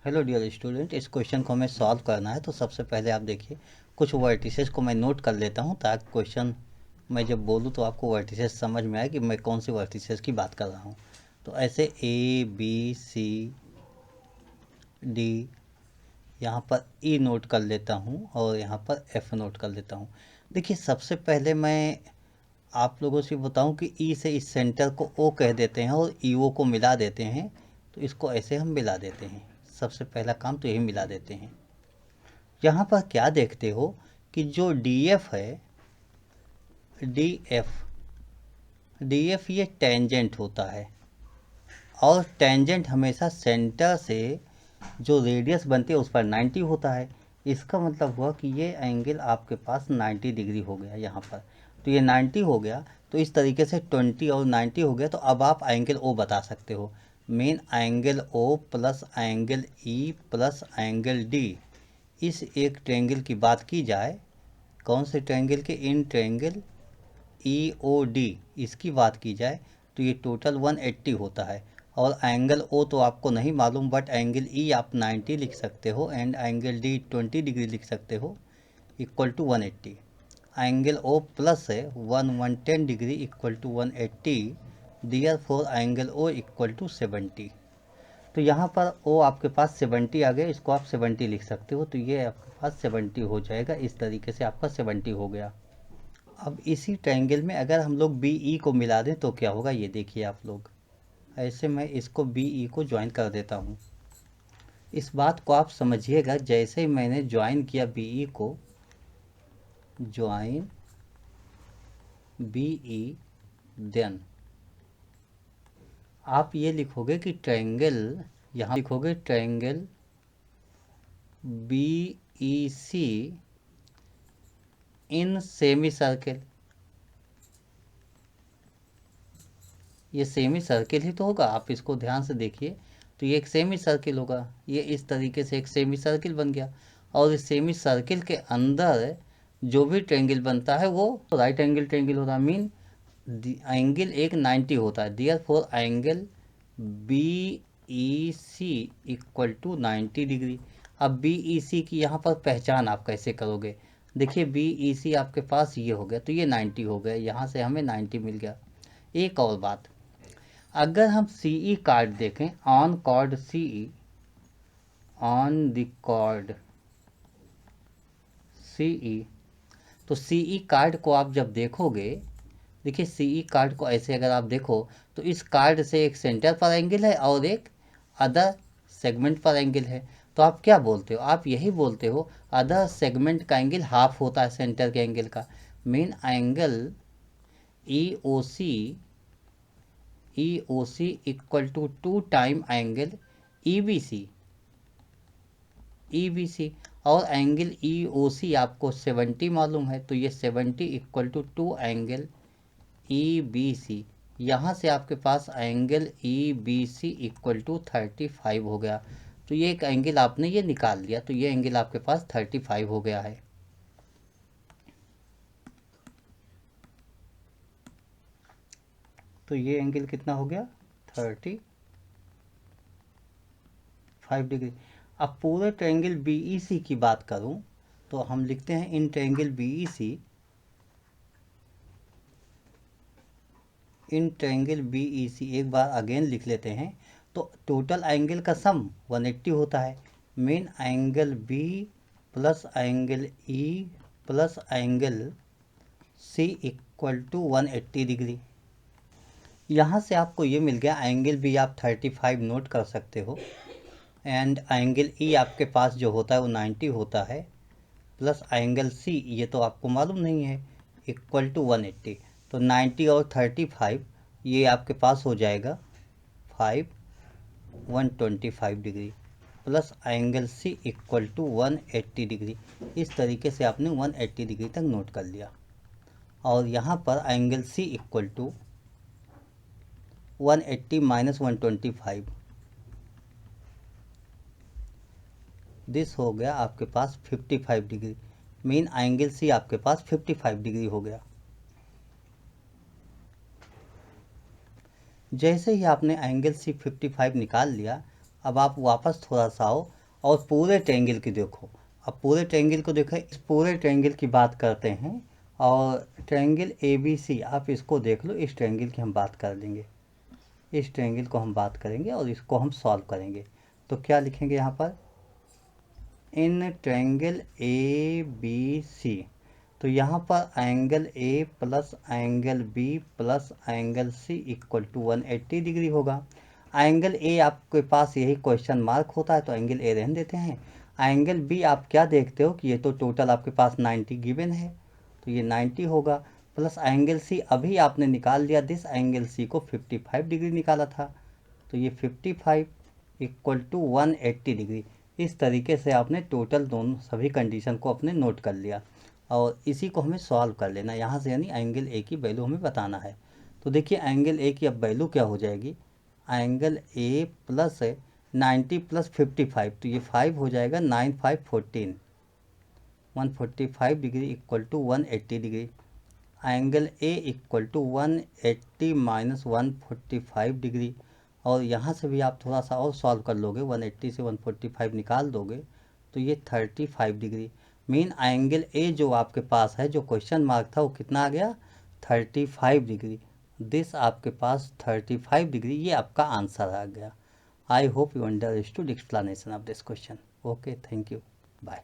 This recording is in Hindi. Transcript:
हेलो डियर स्टूडेंट, इस क्वेश्चन को हमें सॉल्व करना है। तो सबसे पहले आप देखिए, कुछ वर्टिसेस को मैं नोट कर लेता हूँ ताकि क्वेश्चन मैं जब बोलूँ तो आपको वर्टिसेस समझ में आए कि मैं कौन सी वर्टिसेस की बात कर रहा हूँ। तो ऐसे ए बी सी डी, यहाँ पर ई नोट कर लेता हूँ और यहाँ पर एफ नोट कर लेता हूँ। देखिए, सबसे पहले मैं आप लोगों से बताऊं कि ई से इस सेंटर को ओ कह देते हैं और ई ओ को मिला देते हैं। तो इसको ऐसे हम मिला देते हैं। सबसे पहला काम तो यही मिला देते हैं। यहाँ पर क्या देखते हो कि जो डी एफ है, डी एफ ये टेंजेंट होता है और टेंजेंट हमेशा सेंटर से जो रेडियस बनती है उस पर 90 होता है। इसका मतलब हुआ कि ये एंगल आपके पास 90 डिग्री हो गया यहाँ पर। तो ये 90 हो गया, तो इस तरीके से 20 और 90 हो गया। तो अब आप एंगल ओ बता सकते हो। Main angle O plus angle E plus angle D, इस एक ट्रायंगल की बात की जाए, कौन से ट्रायंगल के, in triangle E O D, इसकी बात की जाए तो ये टोटल 180 होता है। और एंगल ओ तो आपको नहीं मालूम, बट एंगल ई आप 90 लिख सकते हो एंड एंगल डी 20 डिग्री लिख सकते हो, equal to 180। Angle O plus है 110 degree equal to 180, therefore angle O equal to 70। तो यहाँ पर ओ आपके पास 70 आ गया, इसको आप 70 लिख सकते हो। तो ये आपके पास 70 हो जाएगा। इस तरीके से आपका 70 हो गया। अब इसी ट्रायंगल में अगर हम लोग बी ई को मिला दें तो क्या होगा, ये देखिए आप लोग। ऐसे मैं इसको बी ई को ज्वाइन कर देता हूँ। इस बात को आप समझिएगा, जैसे ही मैंने ज्वाइन किया बी ई को, ज्वाइन बी ई, देन आप ये लिखोगे कि ट्रायंगल, यहाँ लिखोगे triangle B E C in semi circle. ये सेमी सर्किल ही तो होगा, आप इसको ध्यान से देखिए। तो ये एक सेमी सर्किल होगा, ये इस तरीके से एक सेमी सर्किल बन गया। और इस सेमी सर्किल के अंदर जो भी ट्रायंगल बनता है वो राइट एंगल ट्रायंगल होता है। मीन एंगल एक 90 होता है, therefore angle B E C equal to 90 degree. अब बी ई सी की यहाँ पर पहचान आप कैसे करोगे। देखिए, बी ई सी आपके पास ये हो गया, तो ये 90 हो गया, यहाँ से हमें 90 मिल गया। एक और बात, अगर हम सी ई कार्ड देखें, on chord C E, on the chord C E, तो सी ई कार्ड को आप जब देखोगे, देखिए सी ई कार्ड को ऐसे अगर आप देखो तो इस कार्ड से एक सेंटर पर एंगल है और एक अदर सेगमेंट पर एंगल है। तो आप क्या बोलते हो, आप यही बोलते हो अदर सेगमेंट का एंगल हाफ होता है सेंटर के एंगल का। Main angle E O C, E O C equal to 2 time angle E B C, E B C. और एंगल ई ओ सी आपको 70 मालूम है, तो ये 70 equal to 2 angle E B C. यहाँ से आपके पास angle E B C equal to 35 हो गया। तो ये एक एंगल आपने ये निकाल लिया, तो ये एंगल आपके पास 35 हो गया है। तो ये एंगल कितना हो गया, 35 डिग्री। अब पूरे ट्रायंगल बी ई सी की बात करूं तो हम लिखते हैं in triangle B E C, in triangle B E C, एक बार अगेन लिख लेते हैं। तो टोटल एंगल का सम 180 होता है। Main angle B plus angle E plus angle C equal to 180 degree. यहाँ से आपको ये मिल गया, एंगल बी आप 35 नोट कर सकते हो एंड एंगल ई आपके पास जो होता है वो 90 होता है, प्लस एंगल सी ये तो आपको मालूम नहीं है, इक्वल टू 180। तो 90 और 35 ये आपके पास हो जाएगा 125 degree, plus angle C equal to 180 degree. इस तरीके से आपने 180 डिग्री तक नोट कर लिया। और यहाँ पर angle C equal to 180 minus 125, this हो गया आपके पास 55 डिग्री। मेन एंगल सी आपके पास 55 डिग्री हो गया। जैसे ही आपने एंगल सी 55 निकाल लिया, अब आप वापस थोड़ा सा आओ और पूरे ट्रायंगल की देखो। अब पूरे ट्रायंगल को देखो, इस पूरे ट्रायंगल की बात करते हैं और ट्रायंगल ABC आप इसको देख लो, इस ट्रायंगल की हम बात कर लेंगे, इस ट्रायंगल को हम बात करेंगे और इसको हम सॉल्व करेंगे। तो क्या लिखेंगे यहाँ पर, इन ट्रायंगल ABC, तो यहाँ पर angle A plus angle B plus angle C equal to 180 degree होगा। एंगल A आपके पास यही क्वेश्चन मार्क होता है तो एंगल A रहने देते हैं। एंगल B आप क्या देखते हो कि ये तो टोटल आपके पास 90 गिवन है, तो ये 90 होगा, प्लस एंगल C अभी आपने निकाल लिया, दिस एंगल C को 55 डिग्री निकाला था, तो ये 55 इक्वल टू 180 डिग्री। इस तरीके से आपने टोटल दोनों सभी कंडीशन को अपने नोट कर लिया और इसी को हमें सॉल्व कर लेना यहाँ से, यानी एंगल ए की वैल्यू हमें बताना है। तो देखिए एंगल ए की अब वैल्यू क्या हो जाएगी, एंगल ए प्लस 90 प्लस 55, तो ये 5 हो जाएगा, 9 5 14, 145 degree equal to 180 degree. Angle A equal to 180 minus 145 degree, और यहाँ से भी आप थोड़ा सा और सॉल्व कर लोगे, 180 से 145 निकाल दोगे तो ये 35 डिग्री। मेन एंगल ए जो आपके पास है, जो क्वेश्चन मार्क था, वो कितना आ गया, 35 डिग्री। दिस आपके पास 35 डिग्री, ये आपका आंसर आ गया। I hope you understood explanation of this question. Okay, thank you, bye.